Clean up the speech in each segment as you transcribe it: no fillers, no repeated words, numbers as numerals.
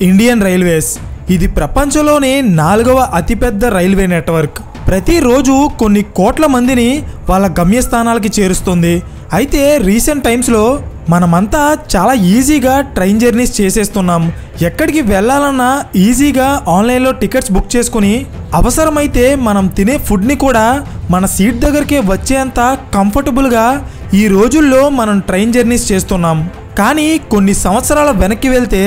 Indian railways ఇది ప్రపంచంలోనే 4వ అతిపెద్ద రైల్వే నెట్వర్క్. ప్రతిరోజు కొన్ని కోట్ల మందిని వాళ్ళ గమ్యస్థానాలకి చేరుస్తుంది. అయితే రీసెంట్ టైమ్స్లో మనమంతా చాలా ఈజీగా ట్రైన్ జర్నీస్ చేసేస్తున్నాం. ఎక్కడికి వెళ్ళాలన్నా ఈజీగా ఆన్లైన్లో టికెట్స్ బుక్ చేసుకుని అవసరమైతే మనం తినే ఫుడ్ని కూడా మన సీట్ దగ్గరికే వచ్చేంత కంఫర్టబుల్గా ఈ రోజుల్లో మనం ట్రైన్ జర్నీస్ చేస్తున్నాం. కానీ కొన్ని సంవత్సరాల వెనక్కి వెళ్తే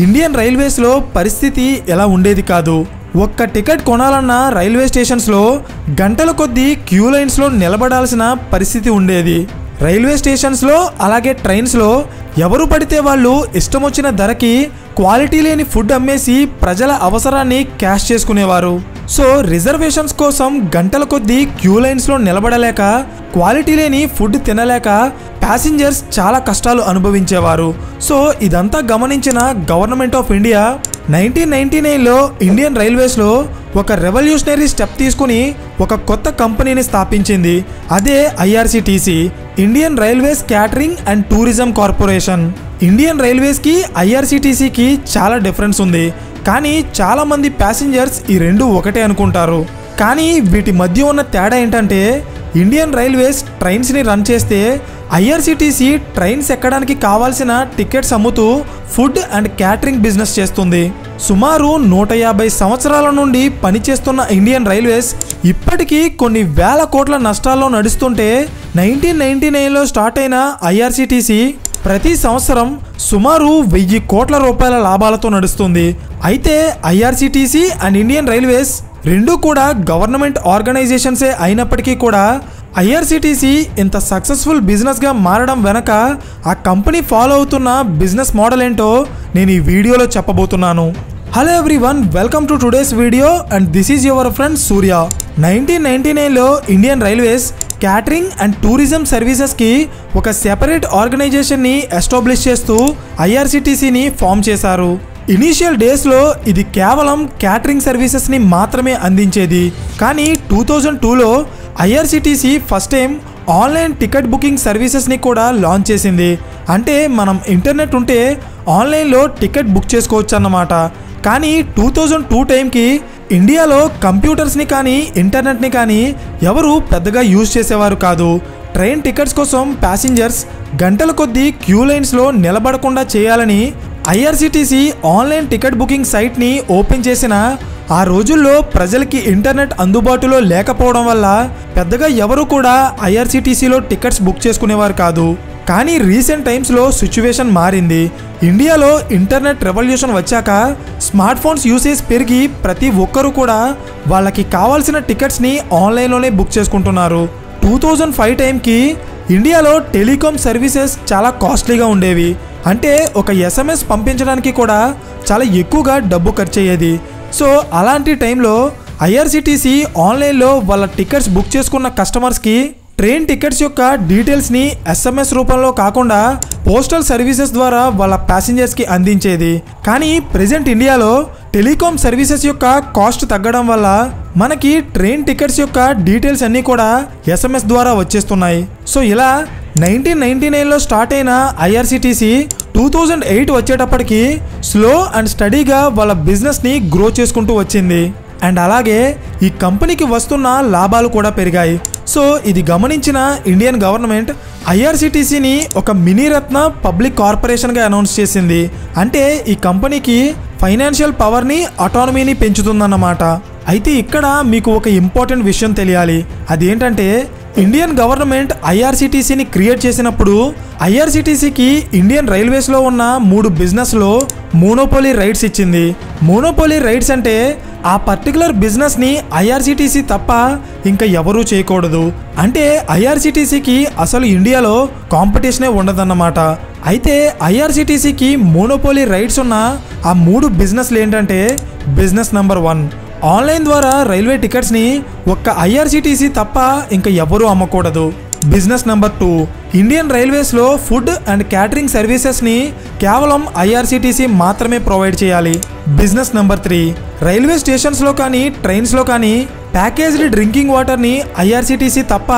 ఇండియన్ రైల్వేస్లో పరిస్థితి ఎలా ఉండేది కాదు. ఒక్క టికెట్ కొనాలన్నా రైల్వే స్టేషన్స్లో గంటల కొద్దీ క్యూ లైన్స్లో నిలబడాల్సిన పరిస్థితి ఉండేది. రైల్వే స్టేషన్స్లో అలాగే ట్రైన్స్లో ఎవరు పడితే వాళ్ళు ఇష్టం వచ్చిన ధరకి క్వాలిటీ లేని ఫుడ్ అమ్మేసి ప్రజల అవసరాన్ని క్యాష్ చేసుకునేవారు. సో రిజర్వేషన్స్ కోసం గంటల కొద్దీ క్యూ లైన్స్లో నిలబడలేక క్వాలిటీ లేని ఫుడ్ తినలేక ప్యాసింజర్స్ చాలా కష్టాలు అనుభవించేవారు. సో ఇదంతా గమనించిన గవర్నమెంట్ ఆఫ్ ఇండియా 1999లో ఇండియన్ రైల్వేస్లో ఒక రెవల్యూషనరీ స్టెప్ తీసుకుని ఒక కొత్త కంపెనీని స్థాపించింది. అదే IRCTC, Indian railways catering and tourism corporation. ఇండియన్ రైల్వేస్కి ఐఆర్సిటిసికి చాలా డిఫరెన్స్ ఉంది. కానీ చాలామంది ప్యాసింజర్స్ ఈ రెండు ఒకటే అనుకుంటారు. కానీ వీటి మధ్య ఉన్న తేడా ఏంటంటే ఇండియన్ రైల్వేస్ ట్రైన్స్ని రన్ చేస్తే ఐఆర్సిటిసి ట్రైన్స్ ఎక్కడానికి కావాల్సిన టికెట్స్ అమ్ముతూ ఫుడ్ అండ్ క్యాటరింగ్ బిజినెస్ చేస్తుంది. సుమారు 150 సంవత్సరాల నుండి పనిచేస్తున్న ఇండియన్ రైల్వేస్ ఇప్పటికీ కొన్ని వేల కోట్ల నష్టాల్లో నడుస్తుంటే 1999లో స్టార్ట్ అయిన ఐఆర్సిటిసి ప్రతి సంవత్సరం సుమారు 1000 కోట్ల రూపాయల లాభాలతో నడుస్తుంది. అయితే ఐఆర్సిటిసి అండ్ ఇండియన్ రైల్వేస్ రెండూ కూడా గవర్నమెంట్ ఆర్గనైజేషన్సే అయినప్పటికీ కూడా ఐఆర్సిటిసి ఇంత సక్సెస్ఫుల్ బిజినెస్గా మారడం వెనక ఆ కంపెనీ ఫాలో అవుతున్న బిజినెస్ మోడల్ ఏంటో నేను ఈ వీడియోలో చెప్పబోతున్నాను. Hello everyone, welcome to today's video and this is your friend Surya. 1999లో Indian railways catering and tourism సర్వీసెస్కి ఒక సెపరేట్ ఆర్గనైజేషన్ని ఎస్టాబ్లిష్ చేస్తూ ఐఆర్సిటిసిని ఫామ్ చేశారు. ఇనీషియల్ డేస్లో ఇది కేవలం క్యాటరింగ్ సర్వీసెస్ని మాత్రమే అందించేది. కానీ 2002లో IRCTC first time online ticket booking సర్వీసెస్ని కూడా లాంచ్ చేసింది. అంటే మనం ఇంటర్నెట్ ఉంటే ఆన్లైన్లో టికెట్ బుక్ చేసుకోవచ్చు అన్నమాట. కానీ 2002 టైంకి ఇండియాలో కంప్యూటర్స్ని కానీ ఇంటర్నెట్ని కానీ ఎవరు పెద్దగా యూజ్ చేసేవారు కాదు. ట్రైన్ టికెట్స్ కోసం ప్యాసింజర్స్ గంటల కొద్దీ క్యూ లైన్స్లో నిలబడకుండా చేయాలని ఐఆర్సిటిసి ఆన్లైన్ టికెట్ బుకింగ్ సైట్ని ఓపెన్ చేసిన ఆ రోజుల్లో ప్రజలకి ఇంటర్నెట్ అందుబాటులో లేకపోవడం వల్ల పెద్దగా ఎవరు కూడా ఐఆర్సిటిసిలో టికెట్స్ బుక్ చేసుకునేవారు కాదు. కానీ రీసెంట్ టైమ్స్లో సిచ్యువేషన్ మారింది. ఇండియాలో ఇంటర్నెట్ రెవల్యూషన్ వచ్చాక స్మార్ట్ ఫోన్స్ యూసేజ్ పెరిగి ప్రతి ఒక్కరూ కూడా వాళ్ళకి కావాల్సిన టికెట్స్ని ఆన్లైన్లోనే బుక్ చేసుకుంటున్నారు. 2005 టైంకి ఇండియాలో టెలికాం సర్వీసెస్ చాలా కాస్ట్లీగా ఉండేవి. అంటే ఒక ఎస్ఎంఎస్ పంపించడానికి కూడా చాలా ఎక్కువగా డబ్బు ఖర్చు అయ్యేది. సో అలాంటి టైంలో ఐఆర్సిటిసి ఆన్లైన్లో వాళ్ళ టికెట్స్ బుక్ చేసుకున్న కస్టమర్స్కి ట్రైన్ టికెట్స్ యొక్క డీటెయిల్స్ని ఎస్ఎంఎస్ రూపంలో కాకుండా పోస్టల్ సర్వీసెస్ ద్వారా వాళ్ళ ప్యాసింజర్స్కి అందించేది. కానీ ప్రెజెంట్ ఇండియాలో టెలికాం సర్వీసెస్ యొక్క కాస్ట్ తగ్గడం వల్ల మనకి ట్రైన్ టికెట్స్ యొక్క డీటెయిల్స్ అన్నీ కూడా ఎస్ఎంఎస్ ద్వారా వచ్చేస్తున్నాయి. సో ఇలా 1999లో స్టార్ట్ అయిన ఐఆర్సిటిసి 2008 వచ్చేటప్పటికి స్లో అండ్ స్టడీగా వాళ్ళ బిజినెస్ని గ్రో చేసుకుంటూ వచ్చింది. అండ్ అలాగే ఈ కంపెనీకి వస్తున్న లాభాలు కూడా పెరిగాయి. సో ఇది గమనించిన ఇండియన్ గవర్నమెంట్ ఐఆర్సిటిసిని ఒక మినీ రత్న పబ్లిక్ కార్పొరేషన్గా అనౌన్స్ చేసింది. అంటే ఈ కంపెనీకి ఫైనాన్షియల్ పవర్ని, అటానమీని పెంచుతుందన్నమాట. అయితే ఇక్కడ మీకు ఒక ఇంపార్టెంట్ విషయం తెలియాలి. అదేంటంటే ఇండియన్ గవర్నమెంట్ ఐఆర్సిటిసిని క్రియేట్ చేసినప్పుడు ఐఆర్సిటిసికి ఇండియన్ రైల్వేస్లో ఉన్న 3 బిజినెస్లో మోనోపోలీ రైట్స్ ఇచ్చింది. మోనోపోలీ రైట్స్ అంటే ఆ పర్టికులర్ బిజినెస్ని ఐఆర్సిటిసి తప్ప ఇంకా ఎవరూ చేయకూడదు. అంటే ఐఆర్సిటిసికి అసలు ఇండియాలో కాంపిటీషనే ఉండదన్నమాట. అయితే ఐఆర్సిటిసికి మోనోపోలీ రైట్స్ ఉన్న ఆ 3 బిజినెస్లు ఏంటంటే బిజినెస్ నెంబర్ 1, ఆన్లైన్ ద్వారా రైల్వే టికెట్స్ని ఒక్క ఐఆర్సిటిసి తప్ప ఇంకా ఎవరూ అమ్మకూడదు. బిజినెస్ నెంబర్ 2, ఇండియన్ రైల్వేస్లో ఫుడ్ అండ్ క్యాటరింగ్ సర్వీసెస్ని కేవలం ఐఆర్సిటిసి మాత్రమే ప్రొవైడ్ చేయాలి. బిజినెస్ నెంబర్ 3, రైల్వే స్టేషన్స్లో కానీ ట్రైన్స్లో కానీ ప్యాకేజ్డ్ డ్రింకింగ్ వాటర్ని ఐఆర్సిటిసి తప్ప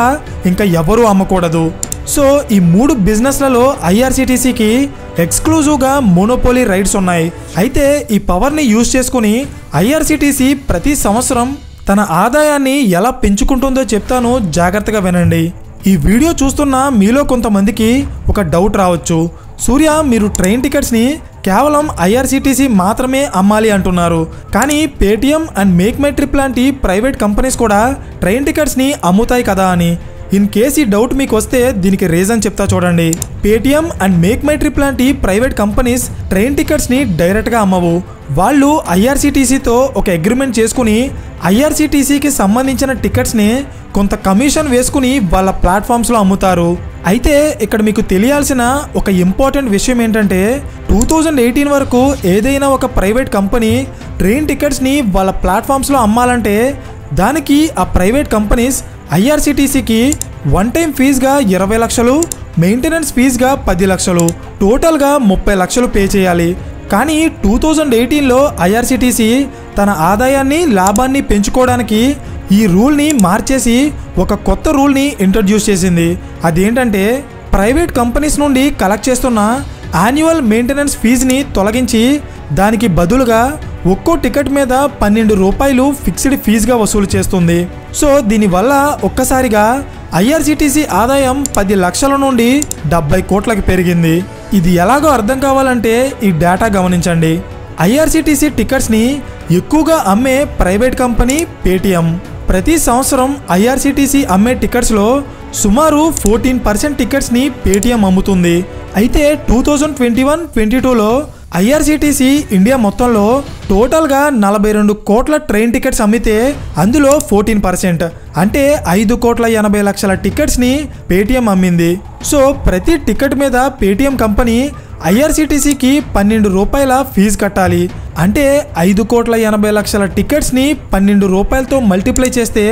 ఇంకా ఎవరూ అమ్మకూడదు. సో ఈ 3 బిజినెస్లలో ఐఆర్సిటీసీకి ఎక్స్క్లూజివ్గా మోనోపోలీ రైట్స్ ఉన్నాయి. అయితే ఈ పవర్ని యూజ్ చేసుకుని ఐఆర్సిటీసీ ప్రతి సంవత్సరం తన ఆదాయాన్ని ఎలా పెంచుకుంటుందో చెప్తాను, జాగ్రత్తగా వినండి. ఈ వీడియో చూస్తున్న మీలో కొంతమందికి ఒక డౌట్ రావచ్చు, సూర్య మీరు ట్రైన్ టికెట్స్ని కేవలం ఐఆర్సిటీసీ మాత్రమే అమ్మాలి అంటున్నారు, కానీ Paytm and make my trip లాంటి ప్రైవేట్ కంపెనీస్ కూడా ట్రైన్ టికెట్స్ని అమ్ముతాయి కదా అని. ఇన్ కేస్ ఈ డౌట్ మీకు వస్తే దీనికి రీజన్ చెప్తా చూడండి. Paytm and make my trip లాంటి ప్రైవేట్ కంపెనీస్ ట్రైన్ టికెట్స్ని డైరెక్ట్గా అమ్మవు. వాళ్ళు ఐఆర్సిటీసీతో ఒక అగ్రిమెంట్ చేసుకుని ఐఆర్సిటీసీకి సంబంధించిన టికెట్స్ని కొంత కమిషన్ వేసుకుని వాళ్ళ ప్లాట్ఫామ్స్లో అమ్ముతారు. అయితే ఇక్కడ మీకు తెలియాల్సిన ఒక ఇంపార్టెంట్ విషయం ఏంటంటే 2018 వరకు ఏదైనా ఒక ప్రైవేట్ కంపెనీ ట్రైన్ టికెట్స్ని వాళ్ళ ప్లాట్ఫామ్స్లో అమ్మాలంటే దానికి ఆ ప్రైవేట్ కంపెనీస్ ఐఆర్సిటీసీకి వన్ టైం ఫీజుగా 20 లక్షలు, మెయింటెనెన్స్ ఫీజుగా 10 లక్షలు, టోటల్గా 30 లక్షలు పే చేయాలి. కానీ 2018లో ఐఆర్సిటీసీ తన ఆదాయాన్ని లాభాన్ని పెంచుకోవడానికి ఈ రూల్ని మార్చేసి ఒక కొత్త రూల్ని ఇంట్రడ్యూస్ చేసింది. అదేంటంటే ప్రైవేట్ కంపెనీస్ నుండి కలెక్ట్ చేస్తున్న యాన్యువల్ మెయింటెనెన్స్ ఫీజుని తొలగించి దానికి బదులుగా ఒక్కో టికెట్ మీద 12 రూపాయలు ఫిక్స్డ్ ఫీజుగా వసూలు చేస్తుంది. సో దీనివల్ల ఒక్కసారిగా ఐఆర్సిటీసీ ఆదాయం 10 లక్షల నుండి 70 కోట్లకి పెరిగింది. ఇది ఎలాగో అర్థం కావాలంటే ఈ డేటా గమనించండి. ఐఆర్సిటీసీ టికెట్స్ని ఎక్కువగా అమ్మే ప్రైవేట్ కంపెనీ పేటిఎం. ప్రతి సంవత్సరం ఐఆర్సిటీసీ అమ్మే టికెట్స్లో సుమారు 14% టికెట్స్ని పేటిఎం అమ్ముతుంది. అయితే 2021-22లో ఐఆర్సిటీసీ ఇండియా మొత్తంలో టోటల్గా 42 కోట్ల ట్రైన్ టికెట్స్ అమ్మితే అందులో 14% అంటే 5,80,00,000 టికెట్స్ని పేటిఎం అమ్మింది. సో ప్రతి టికెట్ మీద పేటిఎం కంపెనీ ఐఆర్సిటీసీకి 12 రూపాయల ఫీజు కట్టాలి. అంటే 5,80,00,000 టికెట్స్ని 12 రూపాయలతో మల్టిప్లై చేస్తే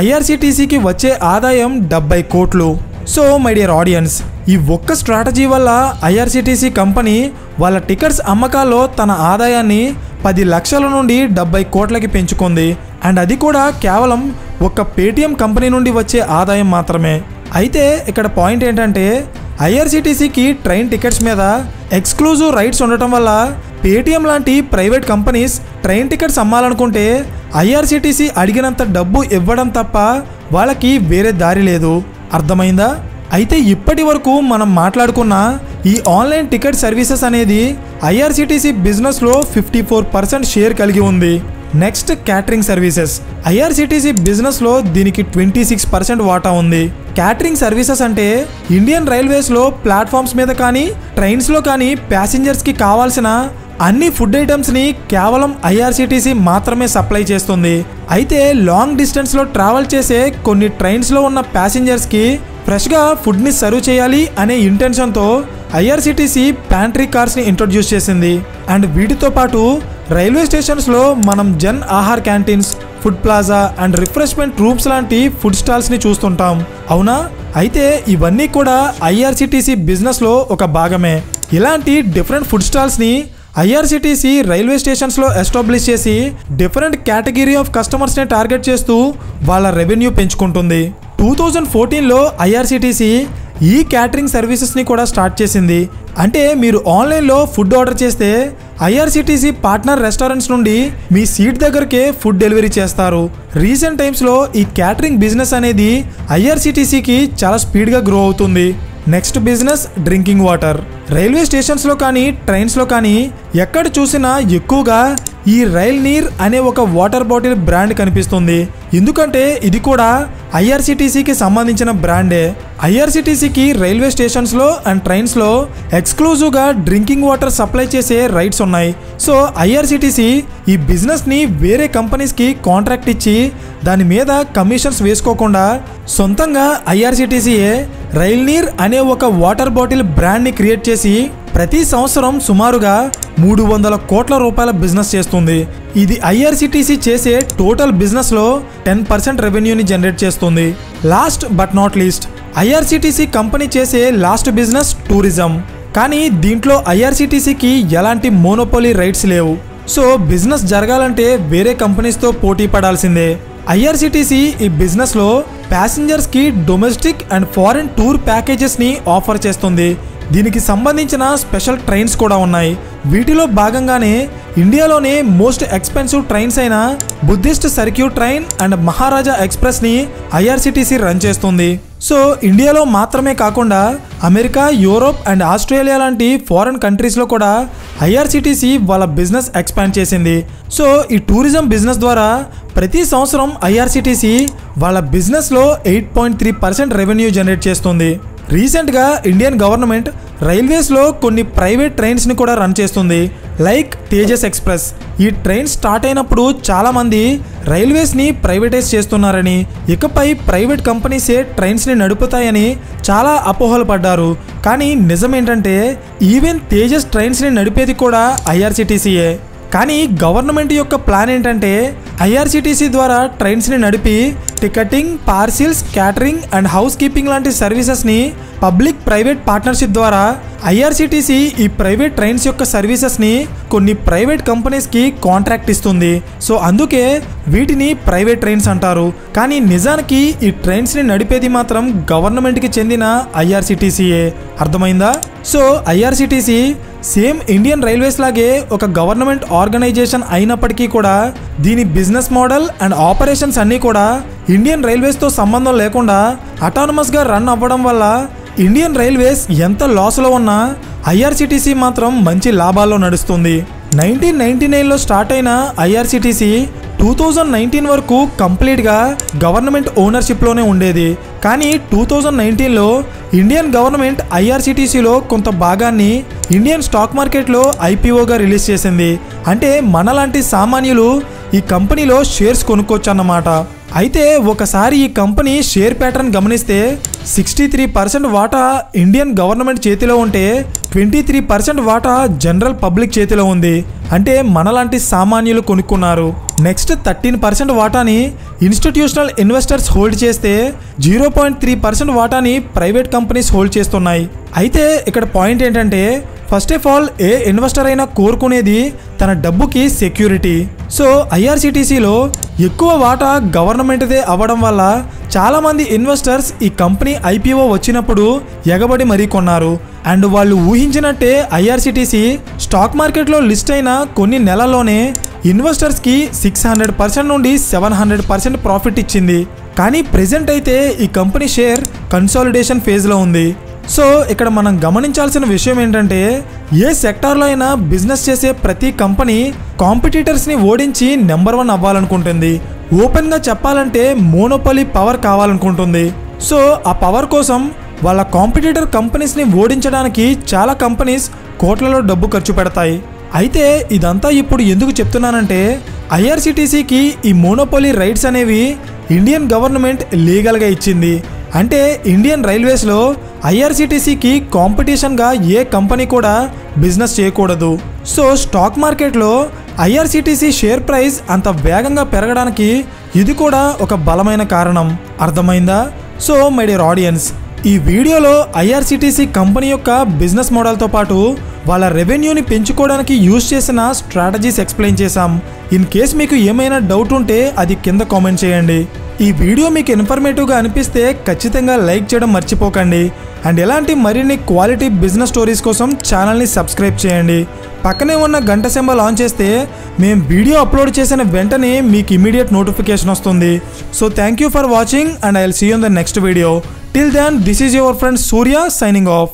ఐఆర్సిటీసీకి వచ్చే ఆదాయం 70 కోట్లు. సో మై డియర్ ఆడియన్స్, ఈ ఒక్క స్ట్రాటజీ వల్ల ఐఆర్సిటీసీ కంపెనీ వాళ్ళ టికెట్స్ అమ్మకాల్లో తన ఆదాయాన్ని 10 లక్షల నుండి 70 కోట్లకి పెంచుకుంది. అండ్ అది కూడా కేవలం ఒక్క పేటిఎం కంపెనీ నుండి వచ్చే ఆదాయం మాత్రమే. అయితే ఇక్కడ పాయింట్ ఏంటంటే ఐఆర్సిటీసీకి ట్రైన్ టికెట్స్ మీద ఎక్స్క్లూజివ్ రైట్స్ ఉండటం వల్ల పేటిఎం లాంటి ప్రైవేట్ కంపెనీస్ ట్రైన్ టికెట్స్ అమ్మాలనుకుంటే ఐఆర్సిటీసీ అడిగినంత డబ్బు ఇవ్వడం తప్ప వాళ్ళకి వేరే దారి లేదు. అర్థమైందా? అయితే ఇప్పటి వరకు మనం మాట్లాడుకున్న ఈ ఆన్లైన్ టికెట్ సర్వీసెస్ అనేది ఐఆర్సిటీసీ బిజినెస్లో 54% షేర్ కలిగి ఉంది. Next catering services. ఐఆర్సిటీసీ బిజినెస్లో దీనికి 26% వాటా ఉంది. క్యాటరింగ్ సర్వీసెస్ అంటే ఇండియన్ రైల్వేస్లో ప్లాట్ఫామ్స్ మీద కానీ ట్రైన్స్లో కానీ ప్యాసింజర్స్కి కావాల్సిన అన్ని ఫుడ్ ఐటమ్స్ని కేవలం ఐఆర్సిటీసీ మాత్రమే సప్లై చేస్తుంది. అయితే లాంగ్ డిస్టెన్స్లో ట్రావెల్ చేసే కొన్ని ట్రైన్స్లో ఉన్న ప్యాసింజర్స్కి ఫ్రెష్గా ఫుడ్ని సర్వ్ చేయాలి అనే ఇంటెన్షన్తో ఐఆర్సిటీసీ ప్యాంట్రీ కార్స్ని ఇంట్రొడ్యూస్ చేసింది. అండ్ వీటితో పాటు రైల్వే స్టేషన్స్లో మనం Jan Aahar canteens, food plaza and refreshment rooms లాంటి ఫుడ్ స్టాల్స్ని చూస్తుంటాం, అవునా? అయితే ఇవన్నీ కూడా ఐఆర్సిటీసీ బిజినెస్లో ఒక భాగమే. ఇలాంటి డిఫరెంట్ ఫుడ్ స్టాల్స్ని ఐఆర్సిటీసీ రైల్వే స్టేషన్స్లో ఎస్టాబ్లిష్ చేసి డిఫరెంట్ కేటగిరీ ఆఫ్ కస్టమర్స్ని టార్గెట్ చేస్తూ వాళ్ళ రెవెన్యూ పెంచుకుంటుంది. 2014లో ఐఆర్సిటీసీ ఈ క్యాటరింగ్ సర్వీసెస్ని కూడా స్టార్ట్ చేసింది. అంటే మీరు ఆన్లైన్లో ఫుడ్ ఆర్డర్ చేస్తే ఐఆర్సిటీసీ పార్ట్నర్ రెస్టారెంట్స్ నుండి మీ సీట్ దగ్గరకే ఫుడ్ డెలివరీ చేస్తారు. రీసెంట్ టైమ్స్లో ఈ క్యాటరింగ్ బిజినెస్ అనేది ఐఆర్సిటీసీకి చాలా స్పీడ్గా గ్రో అవుతుంది. Next business drinking water. Railway స్టేషన్స్లో కానీ ట్రైన్స్లో కానీ ఎక్కడ చూసినా ఎక్కువగా ఈ రైల్ నీర్ అనే ఒక వాటర్ బాటిల్ బ్రాండ్ కనిపిస్తుంది. ఎందుకంటే ఇది కూడా ఐఆర్సిటీసీకి సంబంధించిన బ్రాండే. ఐఆర్సిటీసీకి రైల్వే స్టేషన్స్లో అండ్ ట్రైన్స్లో ఎక్స్క్లూజివ్గా డ్రింకింగ్ వాటర్ సప్లై చేసే రైట్స్ ఉన్నాయి. సో ఐఆర్సిటీసీ ఈ బిజినెస్ని వేరే కంపెనీస్కి కాంట్రాక్ట్ ఇచ్చి దాని మీద కమిషన్స్ వేసుకోకుండా సొంతంగా ఐఆర్సిటీసీయే రైల్ నీర్ అనే ఒక వాటర్ బాటిల్ బ్రాండ్ని క్రియేట్ చేసి ప్రతి సంవత్సరం సుమారుగా 300 కోట్ల రూపాయల బిజినెస్ చేస్తుంది. ఇది ఐఆర్సిటీసీ చేసే టోటల్ బిజినెస్లో 10% రెవెన్యూని జనరేట్ చేస్తుంది. Last but not least, IRCTC company చేసే లాస్ట్ బిజినెస్ టూరిజం. కానీ దీంట్లో ఐఆర్సిటీసీకి ఎలాంటి మోనోపోలీ రైట్స్ లేవు. సో బిజినెస్ జరగాలంటే వేరే కంపెనీస్తో పోటీ పడాల్సిందే. ఐఆర్సిటీసీ ఈ బిజినెస్లో ప్యాసింజర్స్కి డొమెస్టిక్ అండ్ ఫారిన్ టూర్ ప్యాకేజెస్ని ఆఫర్ చేస్తుంది. దీనికి సంబంధించిన స్పెషల్ ట్రైన్స్ కూడా ఉన్నాయి. వీటిలో భాగంగానే ఇండియాలోనే మోస్ట్ ఎక్స్పెన్సివ్ ట్రైన్స్ అయిన Buddhist circuit train and Maharaja ఎక్స్ప్రెస్ని ఐఆర్సిటీసీ రన్ చేస్తుంది. సో ఇండియాలో మాత్రమే కాకుండా అమెరికా, యూరోప్ అండ్ ఆస్ట్రేలియా లాంటి ఫారెన్ కంట్రీస్లో కూడా ఐఆర్సిటీసీ వాళ్ళ బిజినెస్ ఎక్స్పాండ్ చేసింది. సో ఈ టూరిజం బిజినెస్ ద్వారా ప్రతి సంవత్సరం ఐఆర్సిటీసీ వాళ్ళ బిజినెస్లో 8.3% రెవెన్యూ జనరేట్ చేస్తుంది. రీసెంట్గా ఇండియన్ గవర్నమెంట్ రైల్వేస్లో కొన్ని ప్రైవేట్ ట్రైన్స్ని కూడా రన్ చేస్తుంది, లైక్ తేజస్ ఎక్స్ప్రెస్. ఈ ట్రైన్ స్టార్ట్ అయినప్పుడు చాలామంది రైల్వేస్ని ప్రైవేటైజ్ చేస్తున్నారని, ఇకపై ప్రైవేట్ కంపెనీసే ట్రైన్స్ని నడుపుతాయని చాలా అపోహలు పడ్డారు. కానీ నిజమేంటంటే ఈవెన్ తేజస్ ట్రైన్స్ని నడిపేది కూడా ఐఆర్సిటీసీయే. కానీ గవర్నమెంట్ యొక్క ప్లాన్ ఏంటంటే ఐఆర్సిటీసీ ద్వారా ట్రైన్స్ని నడిపి ticketing, parcels, catering and house keeping లాంటి సర్వీసెస్ని పబ్లిక్ ప్రైవేట్ పార్ట్నర్షిప్ ద్వారా ఐఆర్సిటీసీ ఈ ప్రైవేట్ ట్రైన్స్ యొక్క సర్వీసెస్ని కొన్ని ప్రైవేట్ కంపెనీస్కి కాంట్రాక్ట్ ఇస్తుంది. సో అందుకే వీటిని ప్రైవేట్ ట్రైన్స్ అంటారు. కానీ నిజానికి ఈ ట్రైన్స్ని నడిపేది మాత్రం గవర్నమెంట్కి చెందిన ఐఆర్సిటీసీయే. అర్థమైందా? So IRCTC same Indian railways లాగే ఒక గవర్నమెంట్ ఆర్గనైజేషన్ అయినప్పటికీ కూడా దీని బిజినెస్ మోడల్ అండ్ ఆపరేషన్స్ అన్నీ కూడా ఇండియన్ రైల్వేస్తో సంబంధం లేకుండా అటానమస్గా రన్ అవ్వడం వల్ల ఇండియన్ రైల్వేస్ ఎంత లాస్లో ఉన్నా ఐఆర్సిటీసీ మాత్రం మంచి లాభాల్లో నడుస్తుంది. 1999లో స్టార్ట్ అయిన ఐఆర్సిటీసీ 2019 వరకు కంప్లీట్గా గవర్నమెంట్ ఓనర్షిప్లోనే ఉండేది. కానీ 2019లో ఇండియన్ గవర్నమెంట్ ఐఆర్సిటీసీలో కొంత భాగాన్ని ఇండియన్ స్టాక్ మార్కెట్లో ఐపీఓగా రిలీజ్ చేసింది. అంటే మనలాంటి సామాన్యులు ఈ కంపెనీలో షేర్స్ కొనుక్కోవచ్చు అన్నమాట. అయితే ఒకసారి ఈ కంపెనీ షేర్ ప్యాటర్న్ గమనిస్తే 63% వాటా ఇండియన్ గవర్నమెంట్ చేతిలో ఉంటే 23% వాటా జనరల్ పబ్లిక్ చేతిలో ఉంది. అంటే మనలాంటి సామాన్యులు కొనుక్కున్నారు. నెక్స్ట్ 13% వాటాని ఇన్స్టిట్యూషనల్ ఇన్వెస్టర్స్ హోల్డ్ చేస్తే 0.3% వాటాని ప్రైవేట్ కంపెనీస్ హోల్డ్ చేస్తున్నాయి. అయితే ఇక్కడ పాయింట్ ఏంటంటే first of all A investor అయినా కోరుకునేది తన డబ్బుకి సెక్యూరిటీ. సో ఐఆర్సిటీసీలో ఎక్కువ వాటా గవర్నమెంట్దే అవ్వడం వల్ల చాలామంది ఇన్వెస్టర్స్ ఈ కంపెనీ ఐపీఓ వచ్చినప్పుడు ఎగబడి మరీ కొన్నారు. అండ్ వాళ్ళు ఊహించినట్టే ఐఆర్సిటీసీ స్టాక్ మార్కెట్లో లిస్ట్ అయిన కొన్ని నెలల్లోనే ఇన్వెస్టర్స్కి 600% నుండి 700% ప్రాఫిట్ ఇచ్చింది. కానీ ప్రెజెంట్ అయితే ఈ కంపెనీ షేర్ కన్సాలిడేషన్ ఫేజ్లో ఉంది. సో ఇక్కడ మనం గమనించాల్సిన విషయం ఏంటంటే ఏ సెక్టార్లో అయినా బిజినెస్ చేసే ప్రతి కంపెనీ కాంపిటీటర్స్ని ఓడించి నెంబర్ 1 అవ్వాలనుకుంటుంది. ఓపెన్గా చెప్పాలంటే మోనోపొలీ పవర్ కావాలనుకుంటుంది. సో ఆ పవర్ కోసం వాళ్ళ కాంపిటీటర్ కంపెనీస్ని ఓడించడానికి చాలా కంపెనీస్ కోట్లలో డబ్బు ఖర్చు పెడతాయి. అయితే ఇదంతా ఇప్పుడు ఎందుకు చెప్తున్నానంటే ఐఆర్సిటీసీకి ఈ మోనోపొలీ రైట్స్ అనేవి ఇండియన్ గవర్నమెంట్ లీగల్గా ఇచ్చింది. అంటే ఇండియన్ రైల్వేస్లో ఐఆర్సిటీసీకి కాంపిటీషన్గా ఏ కంపెనీ కూడా బిజినెస్ చేయకూడదు. సో స్టాక్ మార్కెట్లో ఐఆర్సిటీసీ షేర్ ప్రైస్ అంత వేగంగా పెరగడానికి ఇది కూడా ఒక బలమైన కారణం. అర్థమైందా? సో మై డియర్ ఆడియన్స్, ఈ వీడియోలో ఐఆర్సిటీసీ కంపెనీ యొక్క బిజినెస్ మోడల్తో పాటు వాళ్ళ రెవెన్యూని పెంచుకోవడానికి యూజ్ చేసిన స్ట్రాటజీస్ ఎక్స్ప్లెయిన్ చేశాం. ఇన్ కేస్ మీకు ఏమైనా డౌట్ ఉంటే అది కింద కామెంట్ చేయండి. ఈ వీడియో మీకు ఇన్ఫర్మేటివ్గా అనిపిస్తే ఖచ్చితంగా లైక్ చేయడం మర్చిపోకండి. అండ్ ఎలాంటి మరిన్ని క్వాలిటీ బిజినెస్ స్టోరీస్ కోసం ఛానల్ని సబ్స్క్రైబ్ చేయండి. పక్కనే ఉన్న గంట సింబల్ ఆన్ చేస్తే మేము వీడియో అప్లోడ్ చేసిన వెంటనే మీకు ఇమీడియట్ నోటిఫికేషన్ వస్తుంది. So thank you for watching and I will see you in the next video. Till then, this is your friend Surya signing off.